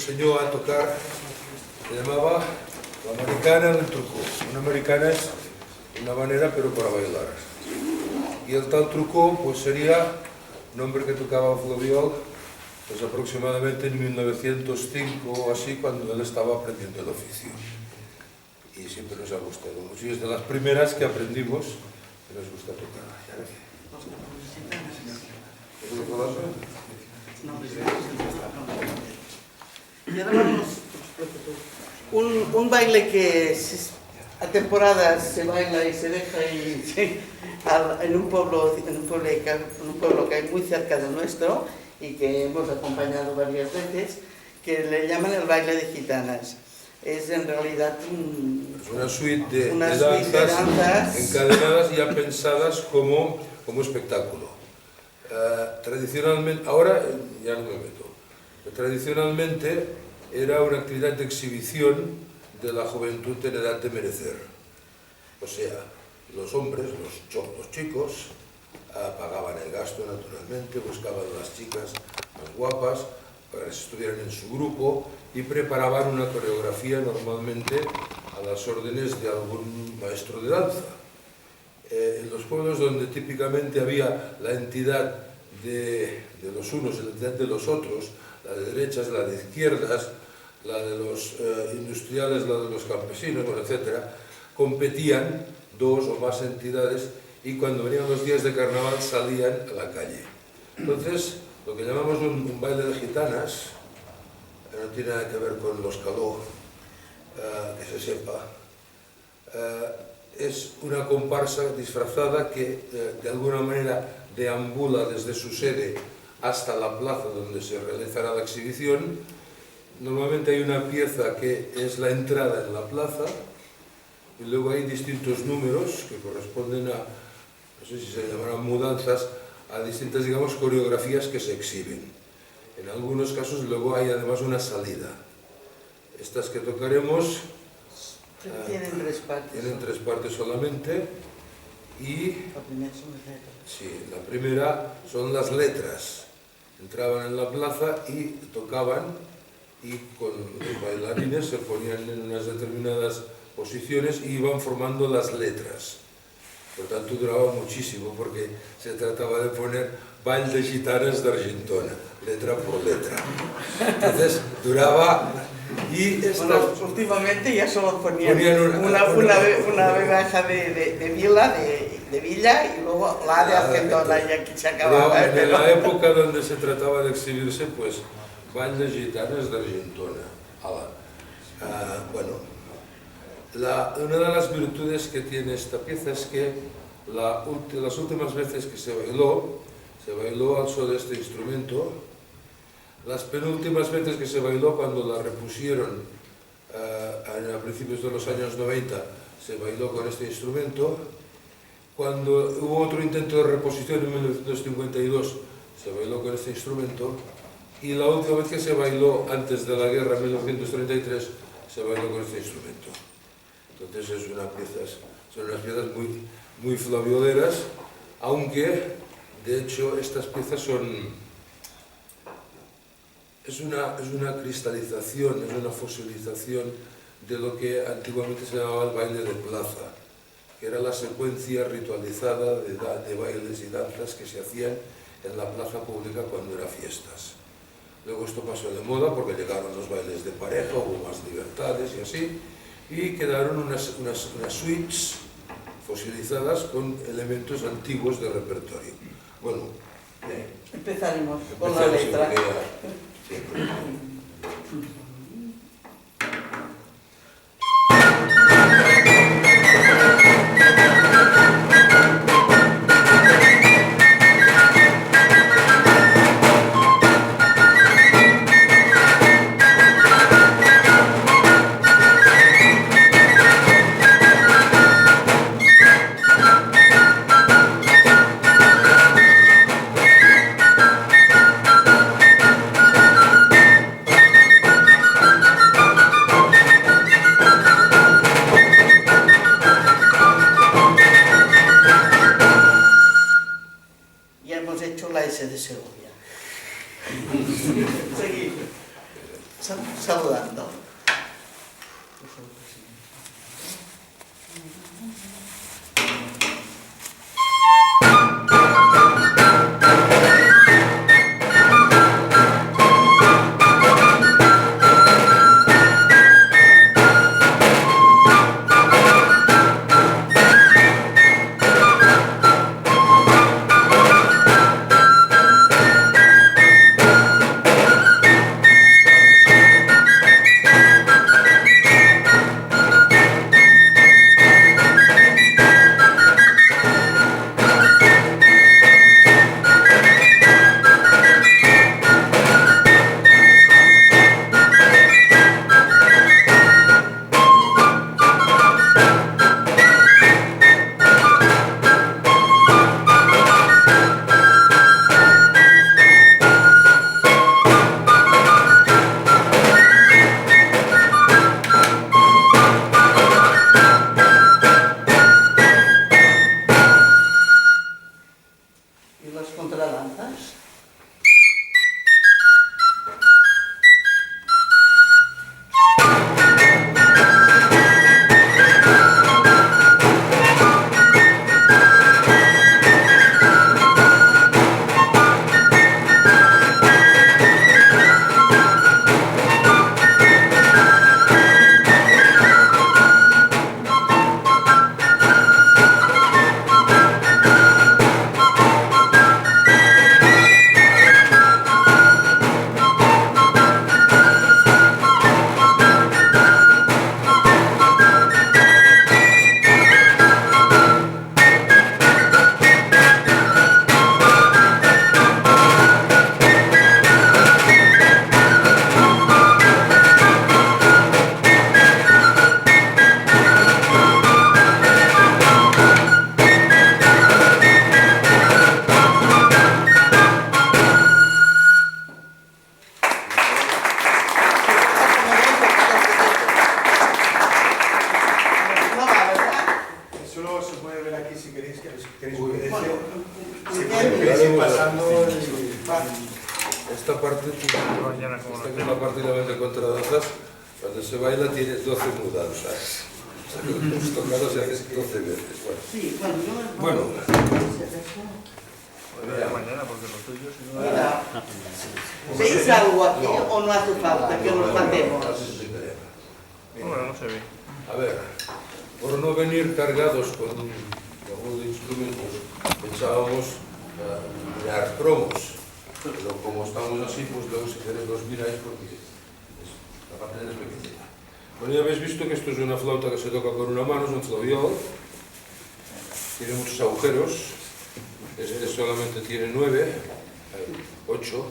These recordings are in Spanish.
enseñó a tocar, se llamaba la americana del truco. Una americana es una manera pero para bailar. Y el tal truco pues sería un hombre que tocaba flabiol pues aproximadamente en 1905 o así, cuando él estaba aprendiendo el oficio. Y siempre nos ha gustado mucho. Y es de las primeras que aprendimos que nos gusta tocar. Y ahora vamos un baile que a temporadas se baila y se deja en un pueblo que hay muy cerca de nuestro y que hemos acompañado varias veces, que le llaman el baile de gitanas. Es en realidad una suite de danzas encadenadas ya pensadas como espectáculo. Tradicionalmente, ahora ya no me meto, tradicionalmente era una actividad de exhibición de la juventud en edad de merecer. O sea, los hombres, los chicos, pagaban el gasto naturalmente, buscaban las chicas más guapas para que estuvieran en su grupo y preparaban una coreografía normalmente a las órdenes de algún maestro de danza. En los pueblos donde típicamente había la entidad de los unos y la entidad de los otros, la de derechas, la de izquierdas, la de los industriales, la de los campesinos, etc., competían dos o más entidades y cuando venían los días de carnaval salían a la calle. Entonces, lo que llamamos un baile de gitanas, no tiene nada que ver con los caló, que se sepa, es una comparsa disfrazada que de alguna manera deambula desde su sede hasta la plaza donde se realizará la exhibición. Normalmente hay una pieza que es la entrada en la plaza y luego hay distintos números que corresponden a, no sé si se llamarán mudanzas, a distintas, digamos, coreografías que se exhiben. En algunos casos luego hay además una salida. Estas que tocaremos tienen tres partes. Tienen tres partes solamente y la primera son las letras. Entraban en la plaza y tocaban y con los bailarines se ponían en unas determinadas posiciones y iban formando las letras. Por tanto, duraba muchísimo porque se trataba de poner baile de gitanas de Argentona, letra por letra. Entonces, duraba y últimamente ya solo ponían una bebaja de Villa y luego la de Argentona y aquí se acababa. En la época donde se trataba de exhibirse, pues, baile de gitanas de Argentona. Bueno, una de las virtudes que tiene esta pieza es que las últimas veces que se bailó al son de este instrumento. Las penúltimas veces que se bailó, cuando la repusieron a principios de los años 90, se bailó con este instrumento. Cuando hubo otro intento de reposición en 1952, se bailó con este instrumento. Y la última vez que se bailó, antes de la guerra, en 1933, se bailó con este instrumento. Entonces son unas piezas muy flavioleras, aunque, de hecho, estas piezas es una cristalización, es una fosilización de lo que antiguamente se llamaba el baile de plaza, que era la secuencia ritualizada de bailes y danzas que se hacían en la plaza pública cuando eran fiestas. Luego esto pasó de moda porque llegaron los bailes de pareja, hubo más libertades y así, y quedaron unas suites fosilizadas con elementos antiguos de repertorio. Bueno, empezaremos con la letra. saludando. Esta parte, esta que es la parte de contradanzas, cuando se baila tienes 12 mudanzas. O sea, que los tocados se hacen 12 veces. Bueno. Sí, bueno, Bueno. Mañana, porque lo tuyo si no... Mira, ¿veis algo aquí o no hace falta que nos matemos? Bueno, no se ve. A ver, por no venir cargados con un conjunto de instrumentos, pensábamos mirar cromos, pero como estamos así, pues luego si queréis los miráis porque la pantalla es pequeñita. Bueno, ya habéis visto que esto es una flauta que se toca con una mano, es un flabiol, tiene muchos agujeros, este solamente tiene 9, 8,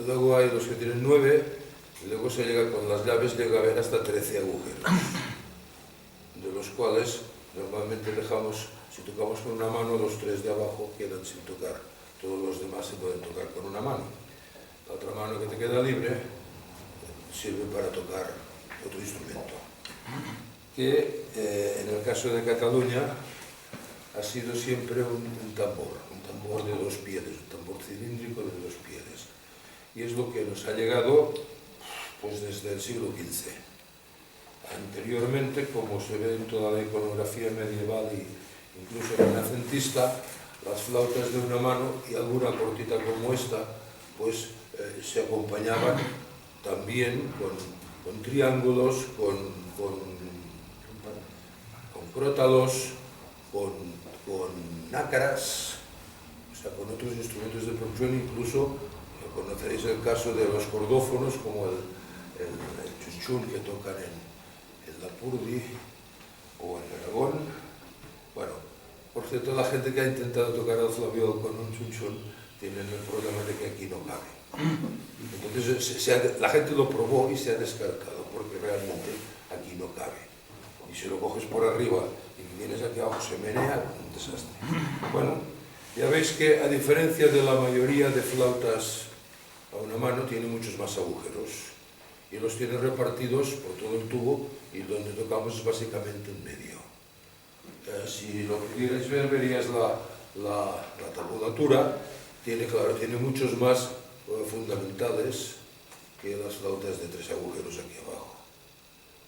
luego hay los que tienen 9, y luego se llega con las llaves, llega a haber hasta 13 agujeros, de los cuales normalmente dejamos, si tocamos con una mano, los 3 de abajo quedan sin tocar, todos los demás se pueden tocar con una mano. La otra mano que te queda libre sirve para tocar otro instrumento, que en el caso de Cataluña ha sido siempre un tambor de 2 pieles, un tambor cilíndrico de 2 pieles. Y es lo que nos ha llegado pues, desde el siglo XV. Anteriormente, como se ve en toda la iconografía medieval e incluso renacentista, las flautas de una mano y alguna cortita como esta, pues se acompañaban también con triángulos, con crótalos, con nácaras, o sea, con otros instrumentos de percusión, incluso conoceréis el caso de los cordófonos, como el chunchún que tocan en Lapurdi o en Aragón. Bueno, por cierto, la gente que ha intentado tocar el flabiol con un chunchún tienen el problema de que aquí no cabe. Entonces la gente lo probó y se ha descartado, porque realmente aquí no cabe. Y si lo coges por arriba y vienes aquí abajo, se menea, un desastre. Bueno, ya veis que a diferencia de la mayoría de flautas a una mano, tiene muchos más agujeros y los tiene repartidos por todo el tubo, y donde tocamos es básicamente en medio. Si lo pudierais ver, veríais la tabulatura. Tiene, claro, tiene muchos más fundamentales que las flautas de 3 agujeros aquí abajo.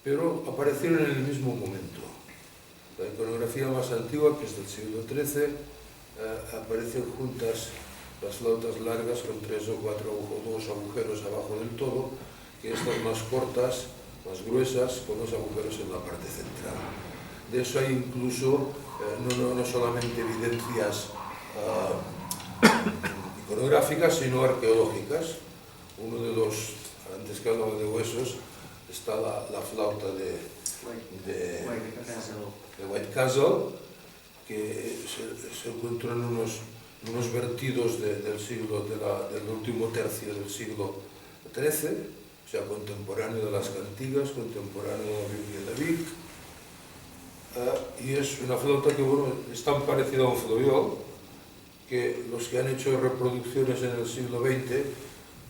Pero aparecieron en el mismo momento. La iconografía más antigua, que es del siglo XIII, aparecen juntas las flautas largas con 3 o 4 o 2 agujeros abajo del todo, que estas más cortas, más gruesas, con los agujeros en la parte central. De eso hay incluso no solamente evidencias iconográficas, sino arqueológicas. Uno de los, antes que hablaba de huesos, está la flauta de White Castle, que se encontró en unos vertidos del último tercio del siglo XIII, o sea, contemporáneo de las cantigas, contemporáneo de la Biblia de Vic, y es una flauta que, bueno, es tan parecida a un flabiol que los que han hecho reproducciones en el siglo XX,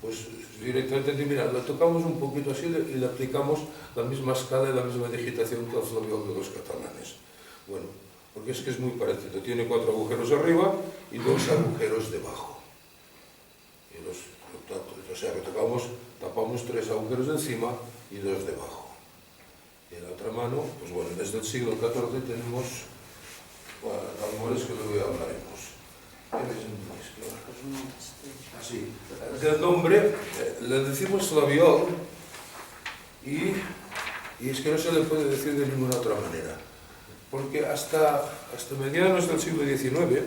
pues directamente dicen, mira, la tocamos un poquito así y le aplicamos la misma escala y la misma digitación que el flabiol de los catalanes. Bueno, porque es que es muy parecido, tiene 4 agujeros arriba y 2 agujeros debajo. O sea que tapamos 3 agujeros encima y 2 debajo. Y en la otra mano, pues bueno, desde el siglo XIV tenemos tambores que luego hablaremos. Así, del nombre le decimos flabiol y es que no se le puede decir de ninguna otra manera, porque hasta mediados del siglo XIX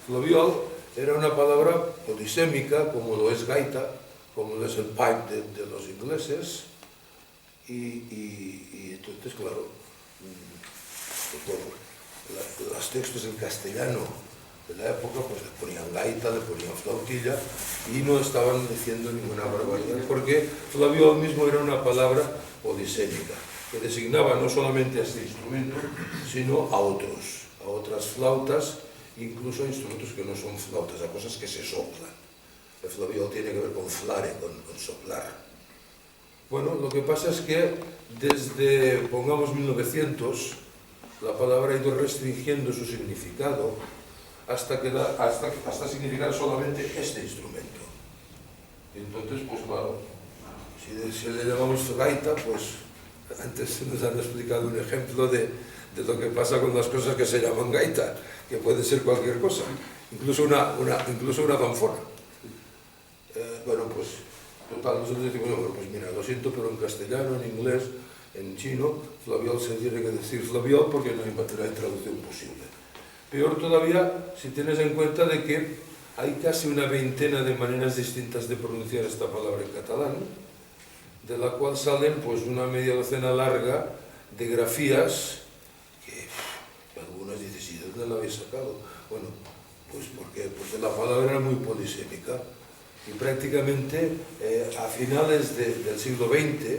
flabiol era una palabra polisémica, como lo es gaita, como lo es el pipe de los ingleses, y entonces, claro, pues bueno, los textos en castellano de la época pues le ponían gaita, le ponían flautilla y no estaban diciendo ninguna barbaridad, porque flabiol mismo era una palabra polisémica que designaba no solamente a este instrumento, sino a otras flautas, incluso a instrumentos que no son flautas, a cosas que se soplan. El flabiol tiene que ver con flare, con soplar. Bueno, lo que pasa es que desde, pongamos, 1900, la palabra ha ido restringiendo su significado hasta significar solamente este instrumento. Y entonces, pues claro, si le llamamos gaita, pues antes nos han explicado un ejemplo de lo que pasa con las cosas que se llaman gaita, que puede ser cualquier cosa, incluso una zanfona. Bueno, pues total, nosotros decimos, bueno, pues mira, lo siento, pero en castellano, en inglés, en chino, flabiol se tiene que decir flabiol porque no hay traducción posible. Peor todavía si tienes en cuenta de que hay casi una veintena de maneras distintas de pronunciar esta palabra en catalán, de la cual salen pues una media docena larga de grafías que algunas dices, ¿y de dónde la habéis sacado? Bueno, pues porque la palabra era muy polisémica y prácticamente a finales del siglo XX,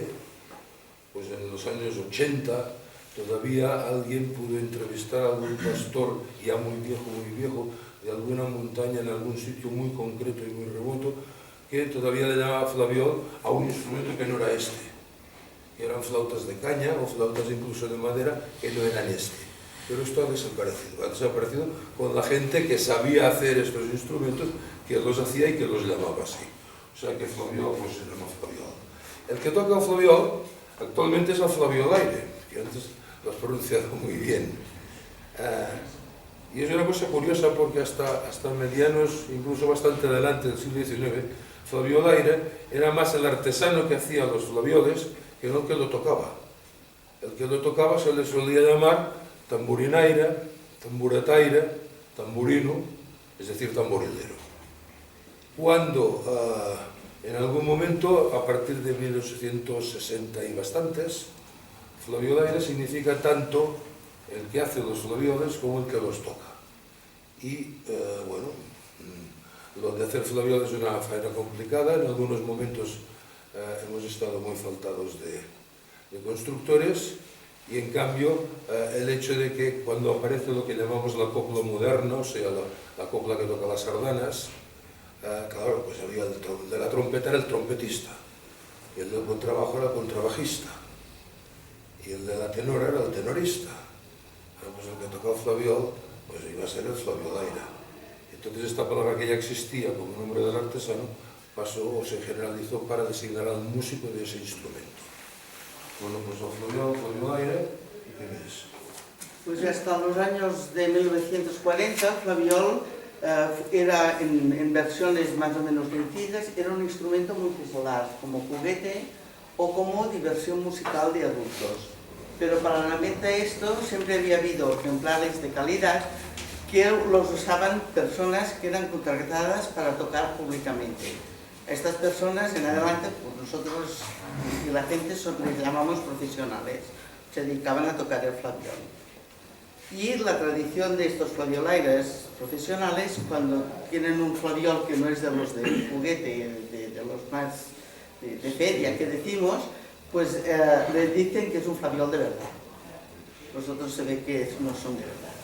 pues en los años 80, todavía alguien pudo entrevistar a algún pastor ya muy viejo, de alguna montaña en algún sitio muy concreto y muy remoto, que todavía le llamaba flabiol a un instrumento que no era este, que eran flautas de caña o flautas incluso de madera que no eran este. Pero esto ha desaparecido con la gente que sabía hacer estos instrumentos, que los hacía y que los llamaba así. O sea que flabiol pues se llama flabiol. El que toca el flabiol actualmente es el flabiolaire, que antes lo has pronunciado muy bien. Y es una cosa curiosa porque hasta medianos, incluso bastante adelante del siglo XIX, flabiolaire era más el artesano que hacía los flavioles que no el que lo tocaba. El que lo tocaba se le solía llamar tamburinaire, tamburataire, tamburino, es decir, tamborilero. Cuando en algún momento, a partir de 1860 y bastantes, flabiolaire significa tanto el que hace los flavioles como el que los toca. Y bueno, lo de hacer flavioles es una faena complicada, en algunos momentos hemos estado muy faltados de constructores, y en cambio el hecho de que cuando aparece lo que llamamos la copla moderna, o sea, la copla que toca las sardanas, claro, pues había el de la trompeta era el trompetista, y el del contrabajo era el contrabajista, y el de la tenora era el tenorista. Pues el que tocaba el flabiol, pues iba a ser el flabiolaire. Entonces esta palabra que ya existía como nombre del artesano, pasó o se generalizó para designar al músico de ese instrumento. Bueno, pues el flabiol ¿qué es? Pues hasta los años de 1940, flabiol era en versiones más o menos sencillas, era un instrumento muy popular, como juguete o como diversión musical de adultos. Pero paralelamente a esto siempre había habido ejemplares de calidad que los usaban personas que eran contratadas para tocar públicamente. A estas personas en adelante, pues nosotros y la gente les llamamos profesionales, se dedicaban a tocar el flabiol. Y la tradición de estos flabiolaires profesionales, cuando tienen un flabiol que no es de los de juguete, de los más de feria que decimos, pues les dicen que es un flabiol de verdad. Vosotros se ve que no son de verdad.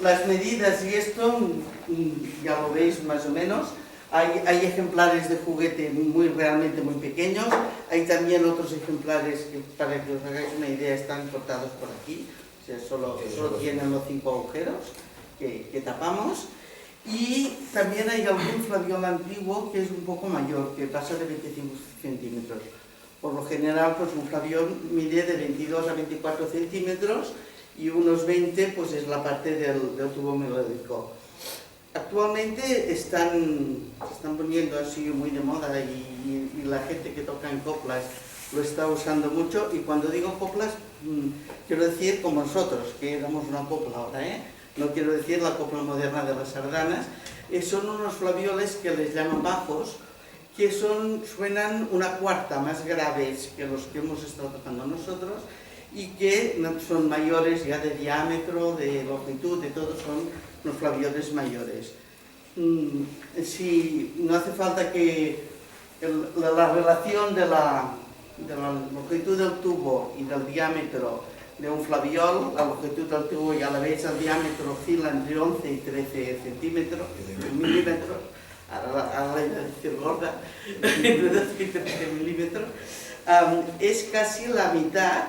Las medidas y esto, ya lo veis más o menos. Hay ejemplares de juguete realmente muy pequeños, hay también otros ejemplares que, para que os hagáis una idea, están cortados por aquí, o sea, solo tienen los 5 agujeros que tapamos. Y también hay algún flabiol antiguo que es un poco mayor, que pasa de 25 centímetros. Por lo general, pues un flabiol mide de 22 a 24 centímetros y unos 20 pues es la parte del tubo melódico. Actualmente se están poniendo así muy de moda y la gente que toca en coplas lo está usando mucho, y cuando digo coplas quiero decir como nosotros, que éramos una copla ahora, no quiero decir la copla moderna de las sardanas. Son unos flavioles que les llaman bajos, que suenan una cuarta más graves que los que hemos estado tocando nosotros, y que son mayores ya de diámetro, de longitud, de todo, son unos flavioles mayores. Si no hace falta que la relación de la longitud del tubo y del diámetro de un flabiol, la longitud del tubo y a la vez el diámetro oscila entre 11 y 13 centímetros, milímetros, ahora le voy a decir gorda, entre 12 y 13 milímetros, es casi la mitad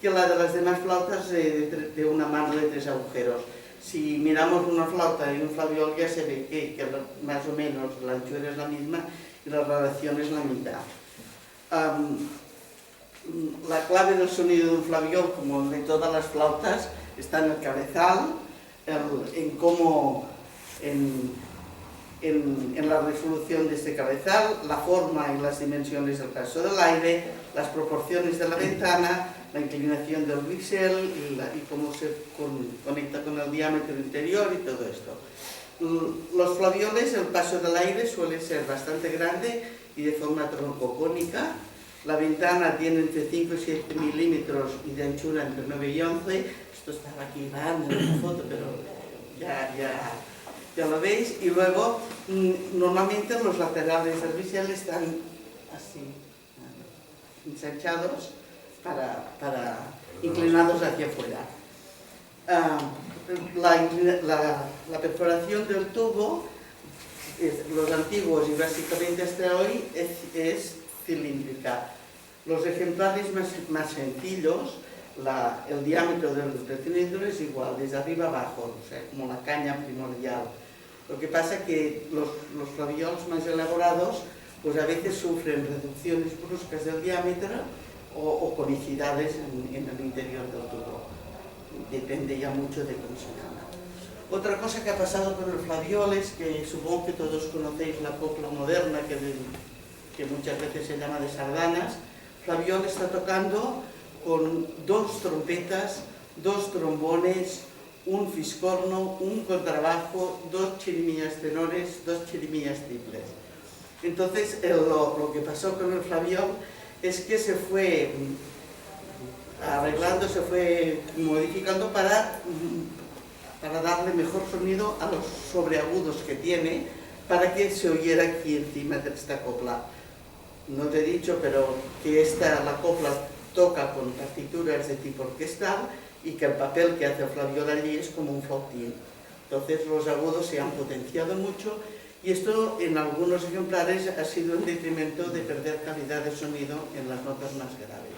que la de las demás flautas de una mano de 3 agujeros. Si miramos una flauta y un flabiol ya se ve que más o menos la anchura es la misma y la relación es la mitad. La clave del sonido de un flabiol, como de todas las flautas, está en el cabezal, en la resolución de este cabezal, la forma y las dimensiones del paso del aire, las proporciones de la ventana, la inclinación del bisel y cómo se conecta con el diámetro interior y todo esto. Los flavioles, el paso del aire suele ser bastante grande y de forma troncocónica. La ventana tiene entre 5 y 7 milímetros y de anchura entre 9 y 11. Esto estaba aquí grande en la foto, pero ya lo veis. Y luego, normalmente los laterales del bisel están así, ensanchados, inclinados hacia afuera. La perforación del tubo, los antiguos y básicamente hasta hoy, es cilíndrica. Los ejemplares más sencillos, el diámetro del cilindro es igual, desde arriba abajo, o sea, como la caña primordial. Lo que pasa es que los flaviols más elaborados pues a veces sufren reducciones bruscas del diámetro o conicidades en el interior del tubo. Depende ya mucho de cómo se llama. Otra cosa que ha pasado con el flabiol es que supongo que todos conocéis la copla moderna que muchas veces se llama de sardanas. Flabiol está tocando con 2 trompetas, 2 trombones, un fiscorno, un contrabajo, 2 chirimías tenores, 2 chirimías triples. Entonces lo que pasó con el flabiol es que se fue arreglando, se fue modificando para darle mejor sonido a los sobreagudos que tiene, para que se oyera aquí encima de esta copla. No te he dicho, pero que la copla toca con partituras de tipo orquestal y que el papel que hace el flabiol allí es como un flautín. Entonces los agudos se han potenciado mucho y esto en algunos ejemplares ha sido en detrimento de perder calidad de sonido en las notas más graves.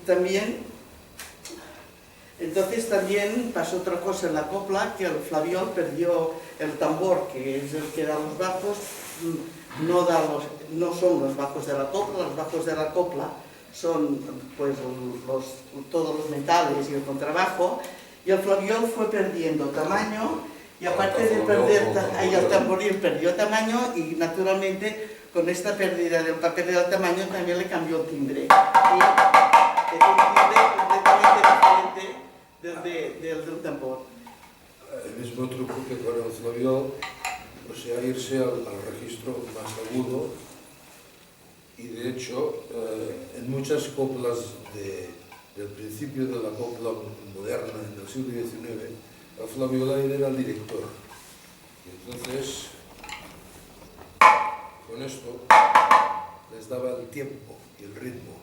También Entonces también pasó otra cosa en la copla, que el flaviol perdió el tambor, que es el que da los bajos, no son los bajos de la copla. Los bajos de la copla son pues todos los metales y el contrabajo, y el flaviol fue perdiendo tamaño, y aparte de perder, el tamboril perdió tamaño, y naturalmente con esta pérdida del papel del tamaño también le cambió el timbre. Y es un timbre completamente diferente del tambor. El mismo truco que con el flaviol, o sea, irse al registro más agudo, y de hecho, en muchas coplas del principio de la copla moderna, en el siglo XIX, el flaviolaire era el director. Y entonces, con esto, les daba el tiempo y el ritmo,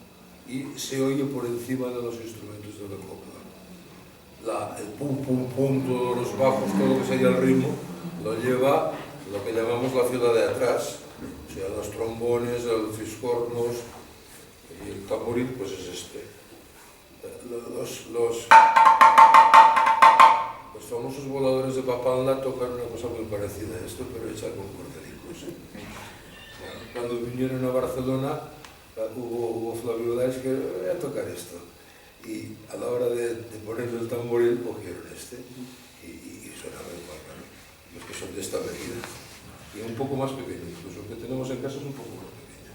y se oye por encima de los instrumentos de la copla. El pum, pum, pum, todos los bajos, todo lo que sería el ritmo, lo lleva lo que llamamos la fila de atrás, o sea, los trombones, los fiscornos y el tamboril, pues es este. Los famosos voladores de Papalna tocan una cosa muy parecida a esto, pero hecha con cordelicos. Cuando vinieron a Barcelona, hubo flaviolaires que voy a tocar esto. Y a la hora de poner el tamboril, cogieron este y sonaba igual, ¿no? Los que son de esta medida. Y un poco más pequeño, incluso el que tenemos en casa es un poco más pequeño.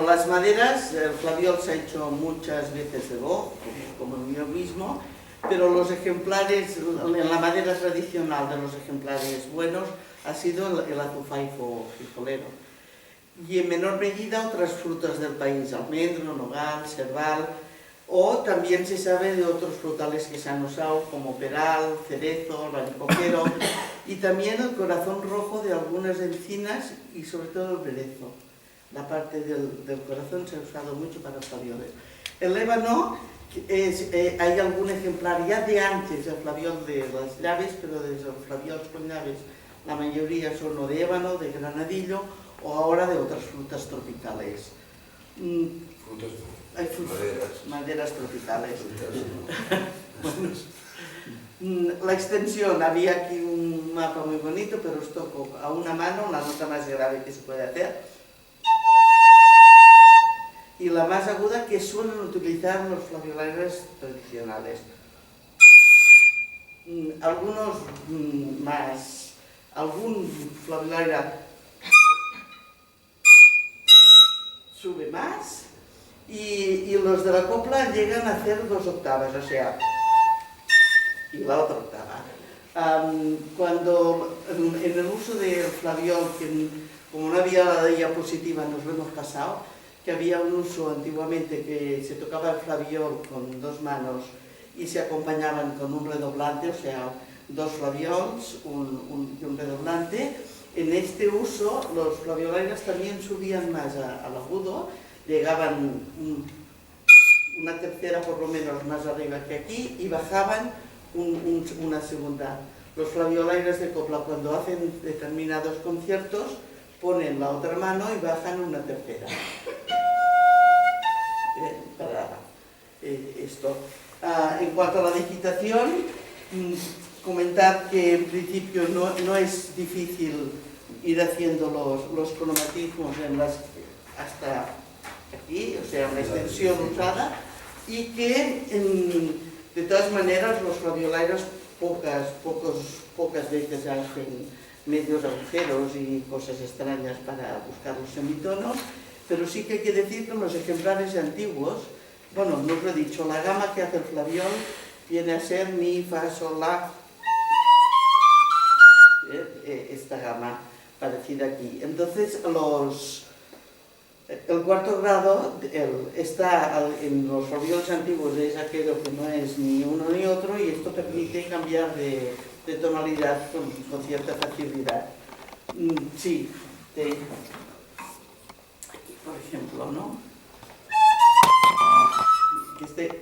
Las maderas, el flaviol se ha hecho muchas veces de boj, como el mío mismo, pero los ejemplares, en la madera tradicional de los ejemplares buenos, ha sido el azufaifo frijolero. Y en menor medida otras frutas del país, almendro, nogal, cerval, o también se sabe de otros frutales que se han usado, como peral, cerezo, albaricoquero, y también el corazón rojo de algunas encinas y sobre todo el berezo. La parte del corazón se ha usado mucho para flavioles. El ébano, hay algún ejemplar ya de antes del flaviol de las llaves, pero desde los flaviols con llaves la mayoría son o de ébano, de granadillo, o ahora de otras frutas tropicales. Maderas tropicales. La extensión, había aquí un mapa muy bonito, pero os toco a una mano la nota más grave que se puede hacer y la más aguda que suelen utilizar los flaviolaires tradicionales. Algún flaviolaire sube más y los de la copla llegan a hacer 2 octavas, o sea, y la otra octava. Cuando en el uso del flaviol, que como no había la diapositiva nos lo hemos pasado, que había un uso antiguamente que se tocaba el flaviol con 2 manos y se acompañaban con un redoblante, o sea, 2 flaviols y un redoblante. En este uso los flaviolaires también subían más al agudo, llegaban una tercera por lo menos más arriba que aquí y bajaban una segunda. Los flaviolaires de copla, cuando hacen determinados conciertos, ponen la otra mano y bajan una tercera. Para esto. En cuanto a la digitación, comentar que en principio no es difícil ir haciendo los cromatismos hasta aquí, o sea, una extensión usada, y que de todas maneras los flaviolaires pocas veces hacen medios agujeros y cosas extrañas para buscar los semitonos, pero sí que hay que decir que los ejemplares antiguos, bueno, no os lo he dicho, la gama que hace el flaviol viene a ser mi, fa, sol, la, esta gama parecida aquí. Entonces, el cuarto grado está en los flaviols antiguos, es aquello que no es ni uno ni otro, y esto permite cambiar de tonalidad con cierta facilidad. Sí, aquí por ejemplo, ¿no? Este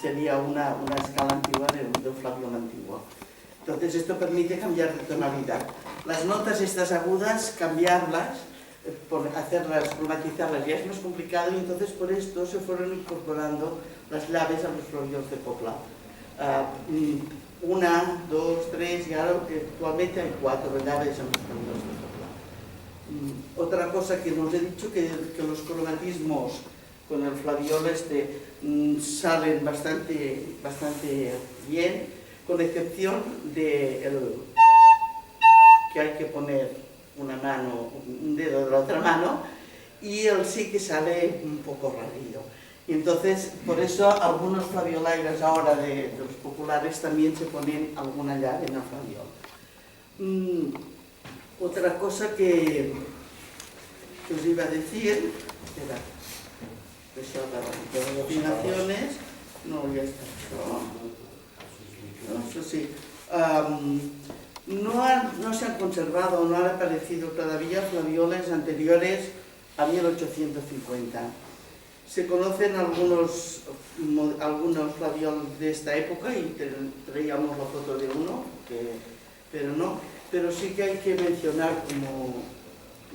sería una escala antigua de un flaviol antiguo. Entonces esto permite cambiar de tonalidad. Las notas estas agudas, cambiarlas, hacerlas, cromatizarlas ya es más complicado, y entonces por esto se fueron incorporando las llaves a los flaviols de copla. 1, 2, 3, y ahora actualmente hay 4 llaves en los flaviols de copla. Otra cosa que nos he dicho, que los cromatismos con el flaviol salen bastante bien, con excepción de que hay que poner un dedo de la otra mano, y él sí que sale un poco rarillo. Y entonces, por eso, algunos flaviolairas ahora de los populares también se ponen alguna llave en el flaviol. Otra cosa que os iba a decir, era de las afinaciones, no, ya está. Eso sí. No se han conservado, no han aparecido todavía flavioles anteriores a 1850. Se conocen algunos flavioles de esta época, y traíamos la foto de uno, pero sí que hay que mencionar como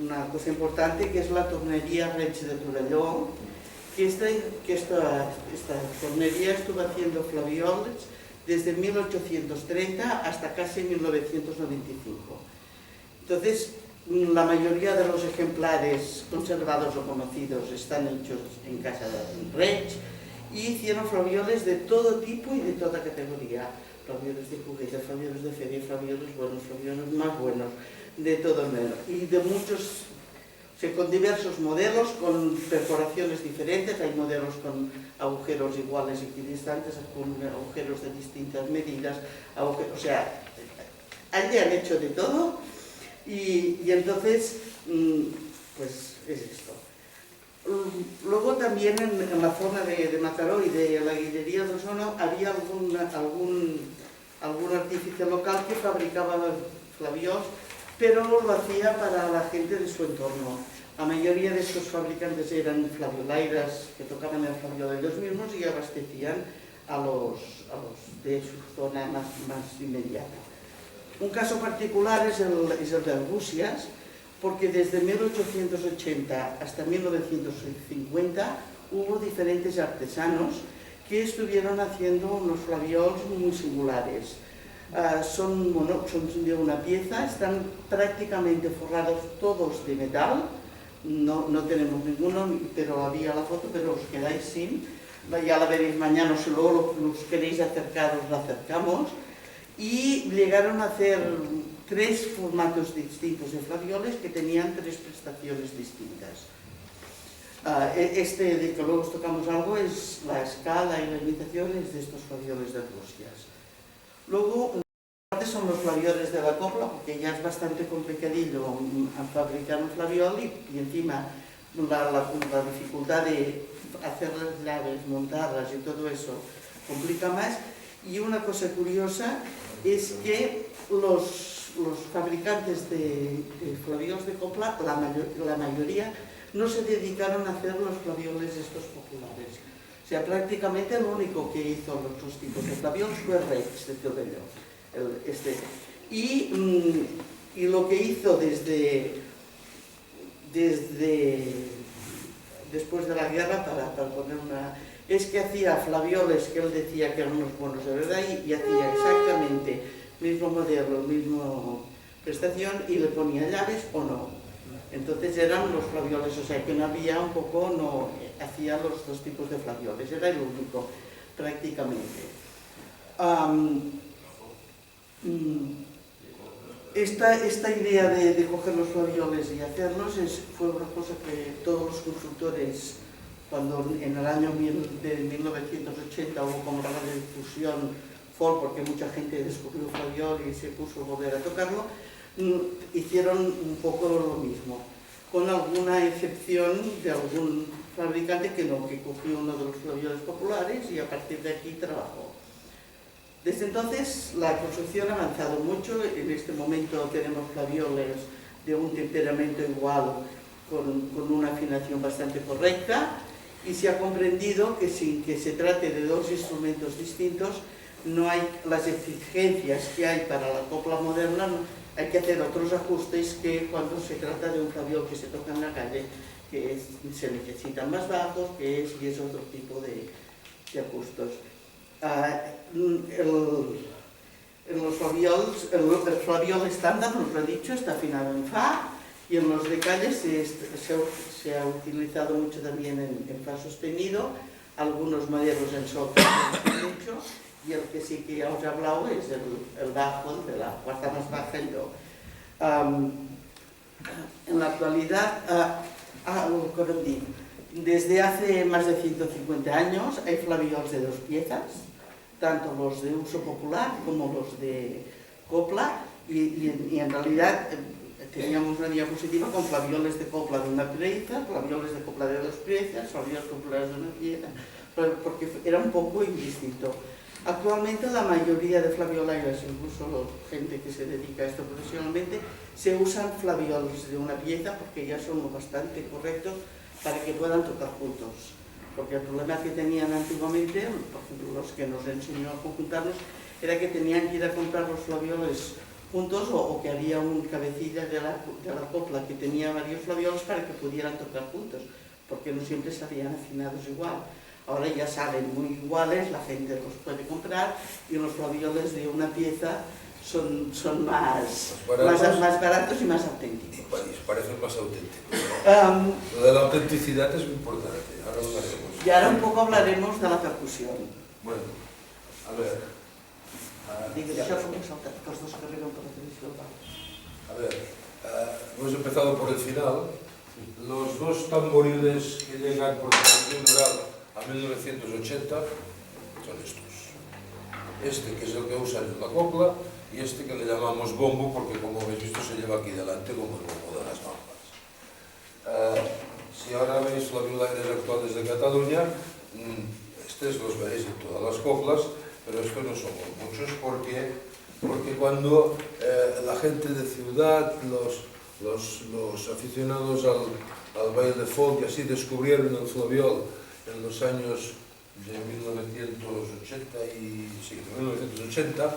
una cosa importante, que es la tornería Reig de Torelló, que esta tornería estuvo haciendo flavioles desde 1830 hasta casi 1995. Entonces, la mayoría de los ejemplares conservados o conocidos están hechos en casa de Reig, y hicieron flavioles de todo tipo y de toda categoría. Flavioles de juguete, flavioles de feria, flavioles buenos, flavioles más buenos, de todo menos. Y de muchos, con diversos modelos, con perforaciones diferentes. Hay modelos con agujeros iguales y equidistantes, con agujeros de distintas medidas, o sea, allí han hecho de todo, y entonces, pues es esto. Luego también en la zona de Mataró y de la Guillería del Sono había algún artífice local que fabricaba flaviols, pero lo hacía para la gente de su entorno. La mayoría de estos fabricantes eran flaviolairas que tocaban el flaviol ellos mismos y abastecían a los de su zona más inmediata. Un caso particular es el de Arbúcies, porque desde 1880 hasta 1950 hubo diferentes artesanos que estuvieron haciendo unos flaviols muy singulares. Son de una pieza, están prácticamente forrados todos de metal. No tenemos ninguno, pero había la foto, pero os quedáis sin. Ya la veréis mañana, si luego los queréis acercar, os la acercamos. Y llegaron a hacer 3 formatos distintos de flavioles que tenían 3 prestaciones distintas. Este de que luego os tocamos algo es la escala y la imitación es de estos flavioles de Arbúcies. Luego, son los flavioles de la copla, porque ya es bastante complicadillo fabricar un flaviol, y encima la dificultad de hacer las llaves, montarlas y todo eso complica más. Y una cosa curiosa es que los fabricantes de flaviols de copla, la mayoría, no se dedicaron a hacer los flavioles estos populares. O sea, prácticamente el único que hizo los otros tipos de flaviols fue Reig de Torelló. Y lo que hizo después de la guerra, para poner es que hacía flavioles que él decía que eran unos buenos de verdad, y hacía exactamente el mismo modelo, misma prestación, y le ponía llaves o no. Entonces eran los flavioles, o sea que no había hacía los 2 tipos de flavioles, era el único prácticamente. Esta idea de coger los flavioles y hacerlos fue una cosa que todos los constructores, cuando en el año de 1980 hubo como una gran difusión folk, porque mucha gente descubrió el flaviol y se puso a volver a tocarlo, hicieron un poco lo mismo, con alguna excepción de algún fabricante que cogió uno de los flavioles populares y a partir de aquí trabajó. Desde entonces la construcción ha avanzado mucho. En este momento tenemos flavioles de un temperamento igual, con una afinación bastante correcta, y se ha comprendido que sin que se trate de 2 instrumentos distintos, no hay las exigencias que hay para la copla moderna, hay que hacer otros ajustes que cuando se trata de un flabiol que se toca en la calle, se necesitan más bajos, y es otro tipo de ajustes. El flabiol estándar, nos lo he dicho, está afinado en Fa, y en los de calle se ha utilizado mucho también en Fa sostenido, algunos modelos en Sol, como he dicho, y el que sí que ya os he hablado es el bajo, de la cuarta más baja, el Do. En la actualidad, desde hace más de 150 años hay flaviols de 2 piezas, tanto los de uso popular como los de copla, y en realidad teníamos una diapositiva con flavioles de copla de una pieza, flavioles de copla de 2 piezas, flavioles populares de una pieza, porque era un poco indistinto. Actualmente la mayoría de flaviolairas, incluso gente que se dedica a esto profesionalmente, se usan flavioles de una pieza porque ya son lo bastante correctos para que puedan tocar juntos. Porque el problema que tenían antiguamente, por ejemplo los que nos enseñó a conjuntarlos, era que tenían que ir a comprar los flavioles juntos o que había un cabecilla de la copla que tenía varios flavioles para que pudieran tocar juntos, porque no siempre salían afinados igual. Ahora ya salen muy iguales, la gente los puede comprar y los flavioles de una pieza son más baratos y más auténticos. Y parecen más auténticos. Lo de la autenticidad es muy importante. Ahora hablaremos. Y ahora un poco hablaremos de la percusión. Bueno, a ver. Hemos empezado por el final. Los 2 tamboriles que llegan por tradición oral a 1980 son estos. Este, que es el que usan en la copla, y este que le llamamos bombo, porque como habéis visto se lleva aquí delante como el bombo de las mamparas. Si ahora veis flaviolaires actuales de Cataluña, estos los veréis en todas las coplas, pero estos no somos muchos porque cuando la gente de ciudad, los aficionados al baile folk y así descubrieron el flaviol en los años de 1980,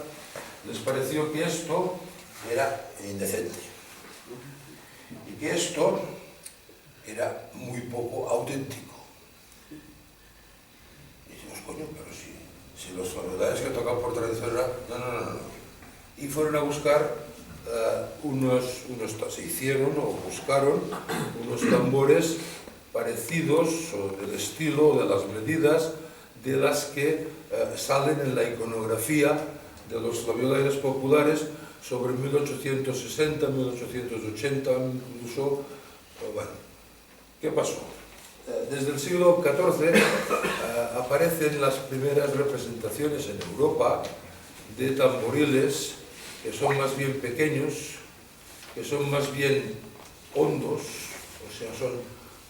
les pareció que esto era indecente y que esto era muy poco auténtico. Y decimos, coño, pero si los flaviolaires que tocan por tradición, no. Y fueron a buscar se hicieron o buscaron unos tambores parecidos o del estilo o de las medidas de las que salen en la iconografía de los flaviolaires populares sobre 1860, 1880, incluso. Bueno, ¿qué pasó? Desde el siglo XIV aparecen las primeras representaciones en Europa de tamboriles que son más bien pequeños, que son más bien hondos, o sea, son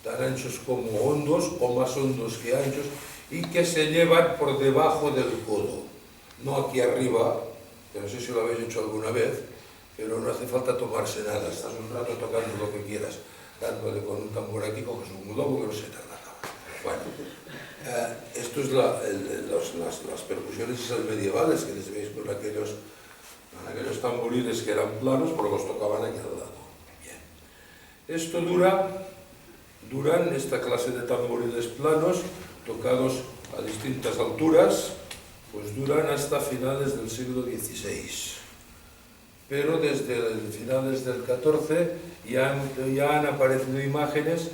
tan anchos como hondos o más hondos que anchos, y que se llevan por debajo del codo, no aquí arriba, que no sé si lo habéis hecho alguna vez, pero no hace falta tomarse nada, estás un rato tocando lo que quieras, dándole con un tambor aquí, coges un globo que no se tarda nada. Bueno, esto es las percusiones esas medievales que les veis con aquellos tamboriles que eran planos, pero los tocaban aquí al lado. Bien. Esto duran esta clase de tamboriles planos, tocados a distintas alturas, pues duran hasta finales del siglo XVI. Pero desde finales del XIV ya han aparecido imágenes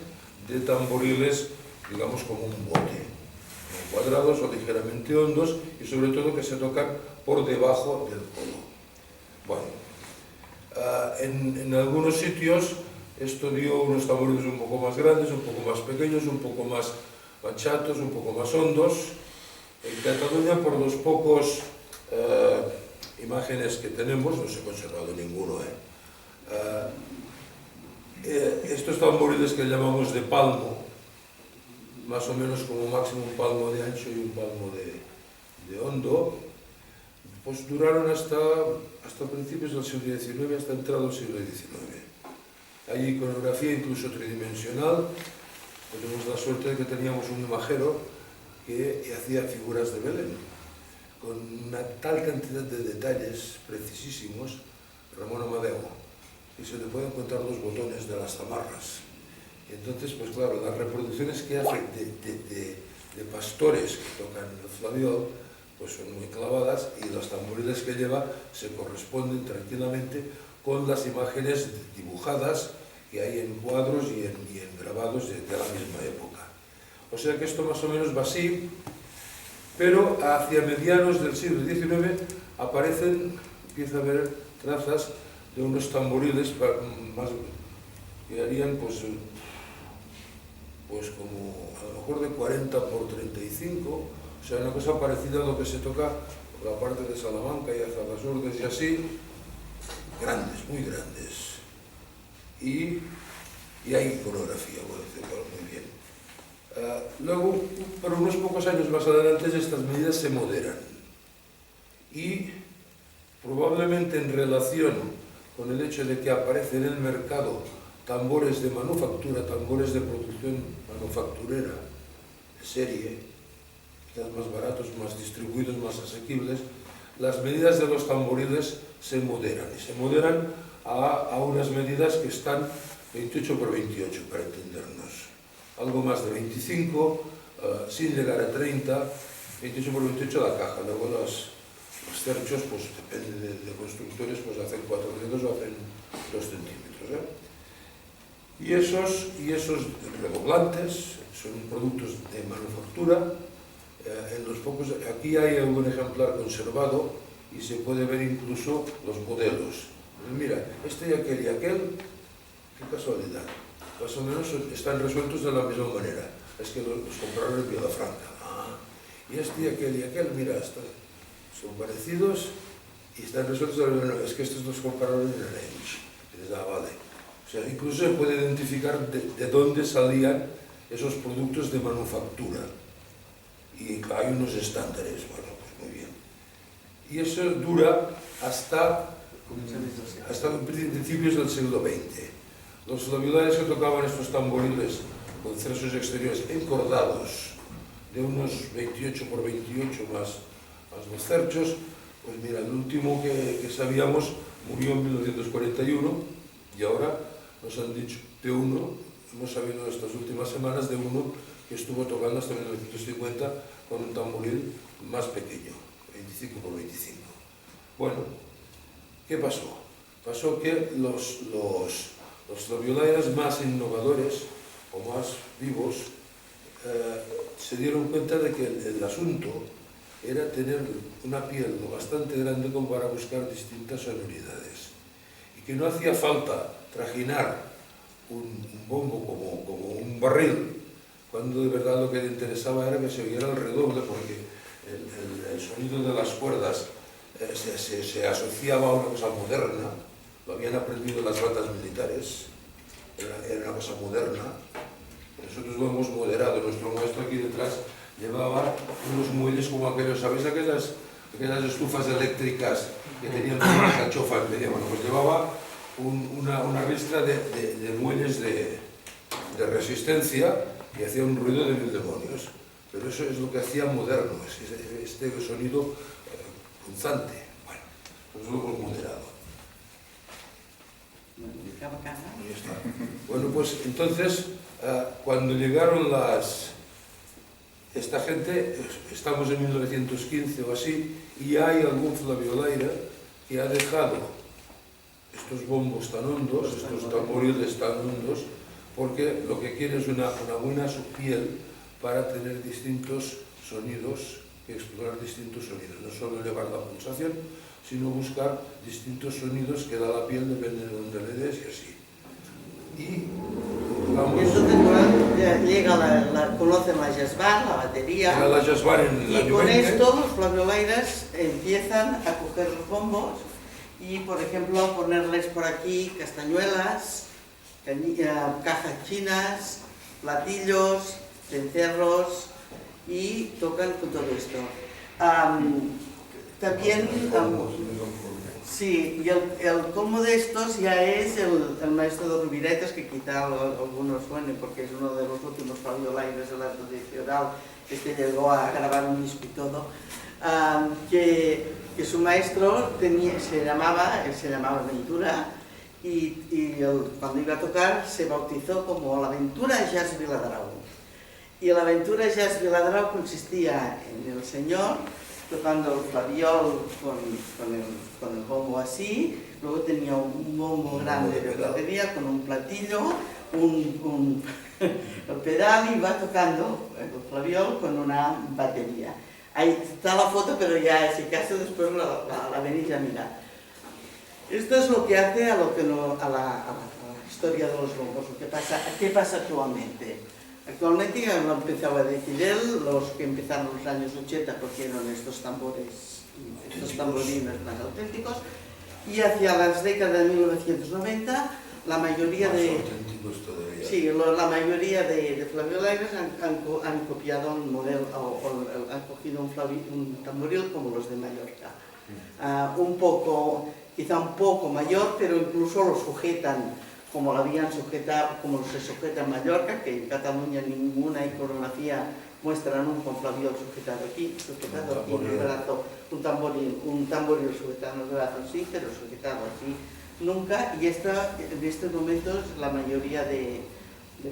de tamboriles, digamos, como un bote, cuadrados o ligeramente hondos, y sobre todo que se tocan por debajo del codo. Bueno, en algunos sitios esto dio unos tamboriles un poco más grandes, un poco más pequeños, un poco más chatos, un poco más hondos. En Cataluña, por los pocos imágenes que tenemos, no se ha conservado ninguno. Estos tamboriles que llamamos de palmo, más o menos como máximo un palmo de ancho y un palmo de hondo, pues duraron hasta principios del siglo XIX, hasta entrado el siglo XIX. Hay iconografía incluso tridimensional. Tenemos la suerte de que teníamos un imagero que hacía figuras de Belén, con una tal cantidad de detalles precisísimos, Ramón Amadeo, y se le pueden contar los botones de las zamarras. Y entonces, pues claro, las reproducciones que hace de pastores que tocan el flabiol, pues son muy clavadas, y los tamboriles que lleva se corresponden tranquilamente con las imágenes dibujadas que hay en cuadros y en grabados de la misma época. O sea que esto más o menos va así, pero hacia medianos del siglo XIX empieza a haber trazas de unos tamboriles más, que harían pues como a lo mejor de 40 por 35, o sea, una cosa parecida a lo que se toca por la parte de Salamanca y hacia las Urdes y así, grandes, muy grandes. Y hay iconografía, bueno, muy bien. Luego, por unos pocos años más adelante, estas medidas se moderan. Y probablemente en relación con el hecho de que aparecen en el mercado tambores de manufactura, tambores de producción manufacturera, de serie, quizás más baratos, más distribuidos, más asequibles, las medidas de los tamboriles se moderan, y se moderan a unas medidas que están 28 por 28, para entendernos. Algo más de 25, sin llegar a 30, 28 por 28 la caja. Luego los cerchos, pues depende de constructores, pues hacen 4 dedos o hacen 2 centímetros. Y esos redoblantes son productos de manufactura. Aquí hay algún ejemplar conservado y se puede ver incluso los modelos. Mira, este y aquel, qué casualidad, más o menos están resueltos de la misma manera. Es que los compraron en Vilafranca. Y este y aquel, mira, son parecidos y están resueltos de la misma manera. Es que estos los compraron en Arenys. Vale. O sea, incluso se puede identificar de dónde salían esos productos de manufactura. Y hay unos estándares, bueno, pues muy bien. Y eso dura hasta principios del siglo XX. Los flabiolaires que tocaban estos tamboriles con cersos exteriores encordados de unos 28 por 28 más los cerchos, pues mira, el último que sabíamos murió en 1941 y ahora nos han dicho de uno, hemos sabido estas últimas semanas de uno que estuvo tocando hasta 1950 con un tamboril más pequeño, 25 por 25. Bueno, ¿qué pasó? Pasó que los flabiolaires más innovadores o más vivos se dieron cuenta de que el asunto era tener una piel lo bastante grande como para buscar distintas sonoridades y que no hacía falta trajinar un bombo como un barril, cuando de verdad lo que le interesaba era que se oyera el redoble, porque el sonido de las cuerdas se asociaba a una cosa moderna, lo habían aprendido las batas militares, era una cosa moderna. Nosotros lo hemos moderado. Nuestro maestro aquí detrás llevaba unos muelles como aquellos, ¿sabéis? Aquellas estufas eléctricas que tenían una cachofa en medio. Bueno, pues llevaba una ristra de muelles de resistencia que hacía un ruido de 1000 demonios. Pero eso es lo que hacía moderno, este sonido punzante. Bueno, pues lo hemos moderado. Y está. Bueno, pues entonces, cuando llegaron esta gente, estamos en 1915 o así, y hay algún flabiolaire que ha dejado estos bombos tan hondos, estos tamboriles tan hondos, porque lo que quiere es una buena piel para tener distintos sonidos, explorar distintos sonidos, no solo elevar la pulsación, sino buscar distintos sonidos que da la piel, depende de dónde le des y así. Y vamos... Entonces llega conocen la jazz band, la batería, y con esto los flabiolaires empiezan a coger los bombos y, por ejemplo, a ponerles por aquí castañuelas, cajas chinas, platillos, cencerros, y tocan con todo esto. También, sí, y el colmo de estos ya es el maestro de Rubiretas, que quizá algunos suenen porque es uno de los últimos flabiolaires de la tradicional, llegó a grabar un disco y todo, que que su maestro se llamaba Ventura, y cuando iba a tocar se bautizó como la Ventura Jazz Viladrau. Y la Ventura Jazz Viladrau consistía en el señor tocando el flaviol con el bombo así, luego tenía un bombo grande de batería con un platillo, el pedal, y va tocando el flaviol con una batería. Ahí está la foto, pero ya si acaso después la venís a mirar. Esto es lo que hace a la historia de los bombos. ¿Qué pasa actualmente? Actualmente, ya lo empezaba a decir él, los que empezaron los años 80 cogieron estos tambores, estos tamborines más auténticos, y hacia las décadas de 1990 la mayoría de... Sí, la mayoría de flavioleiras han copiado un modelo, han cogido un tamboril como los de Mallorca. Quizá un poco mayor, pero incluso lo sujetan como lo habían sujetado, como se sujeta en Mallorca, que en Cataluña ninguna iconografía muestra nunca un flaviol sujetado aquí en el brazo, un tamboril sujetado en el brazo, sí, pero sujetado así nunca. Y en estos momentos la mayoría de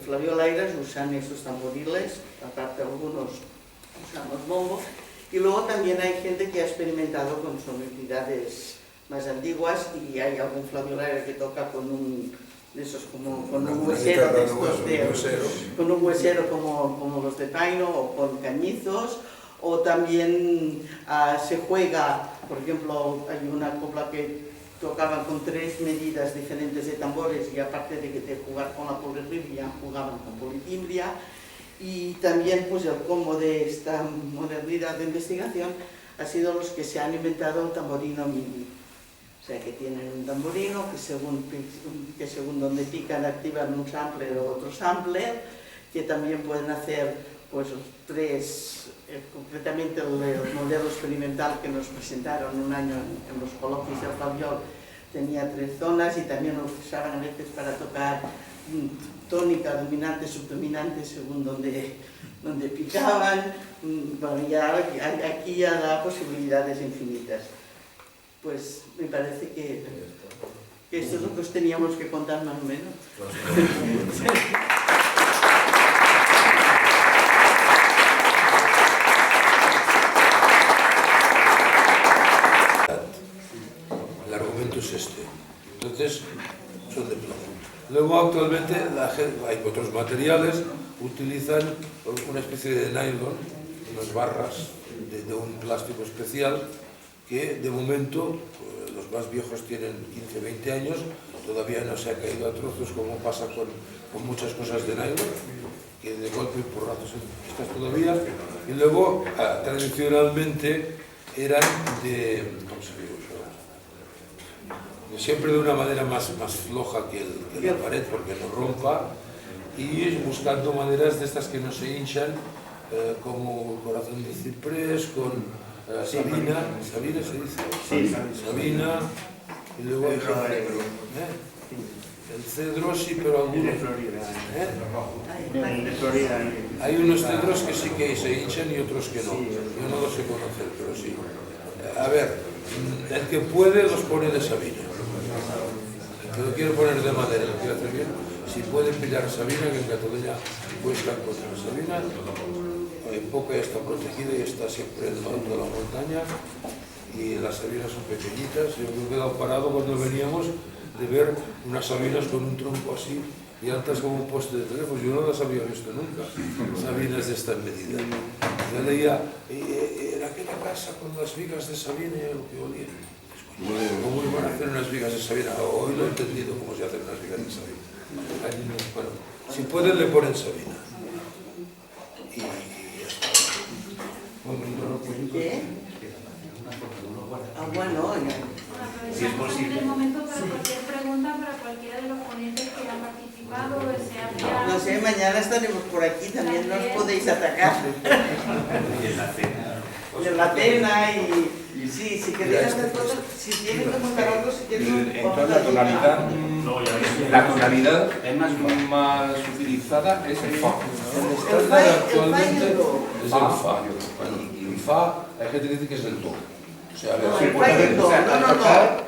flavioleiras usan estos tamboriles, aparte algunos usan los bombos, y luego también hay gente que ha experimentado con sonoridades más antiguas, y hay algún flaviolero que toca con un huesero como los de Taino, o con cañizos, o también se juega, por ejemplo, hay una copla que tocaban con 3 medidas diferentes de tambores, y aparte de jugar con la polirritmia, jugaban con politimbria. Y también pues el combo de esta modernidad de investigación ha sido los que se han inventado el tamborino MIDI. O sea, que tienen un tamborino que según donde pican activan un sampler o otro sampler, que también pueden hacer pues 3, concretamente el modelo experimental que nos presentaron un año en los coloquios del flaviol tenía 3 zonas, y también lo usaban a veces para tocar tónica, dominante, subdominante, según donde picaban. Bueno, ya aquí ya da posibilidades infinitas. Pues me parece que esto es lo que os teníamos que contar más o menos. El argumento es este. Entonces, son de plástico. Luego, actualmente, hay otros materiales, utilizan una especie de nylon, unas barras de un plástico especial, que de momento los más viejos tienen 15-20 años, todavía no se ha caído a trozos, como pasa con muchas cosas de nylon, que de golpe y porrazos estas todavía. Y luego, tradicionalmente, eran ¿cómo se dice? Siempre de una manera más floja que la pared, porque no rompa, y buscando maneras de estas que no se hinchan, como corazón de ciprés, con Sabina se dice, sí, Sabina, y luego hay el cedro, sí, pero algunos hay unos cedros que sí que se hinchan y otros que no. Yo no los sé conocer, pero sí. A ver, el que puede los pone de Sabina, el que lo quiere poner de madera, lo quiere hacer bien, si puede pillar Sabina, que en Cataluña cuesta encontrar Sabina. Poca está protegida y está siempre en lo alto de la montaña, y las sabinas son pequeñitas. Yo me he quedado parado cuando veníamos de ver unas sabinas con un tronco así y altas como un poste de teléfono. Yo no las había visto nunca, sabinas de esta medida. Yo leía, en aquella casa con las vigas de sabina, y lo que olía. ¿Cómo iban a hacer unas vigas de sabina? Hoy lo he entendido cómo se hacen unas vigas de sabina. Bueno, si pueden le ponen sabina. ¿Qué? Bueno, si es posible. El momento para cualquier pregunta, para cualquiera de los ponentes que han participado, sea no sé, mañana estaremos por aquí, también nos podéis atacar. Y en la cena. Y en la cena, y sí, si queréis hacer cosas, si tienen que contar algo, si quieren... Entonces la tonalidad más utilizada es el fa. El estándar actualmente es el fa. Y fa, hay gente que dice que es el do. O sea, a ver, No, si el puede fallo no, o sea, no, no, atacar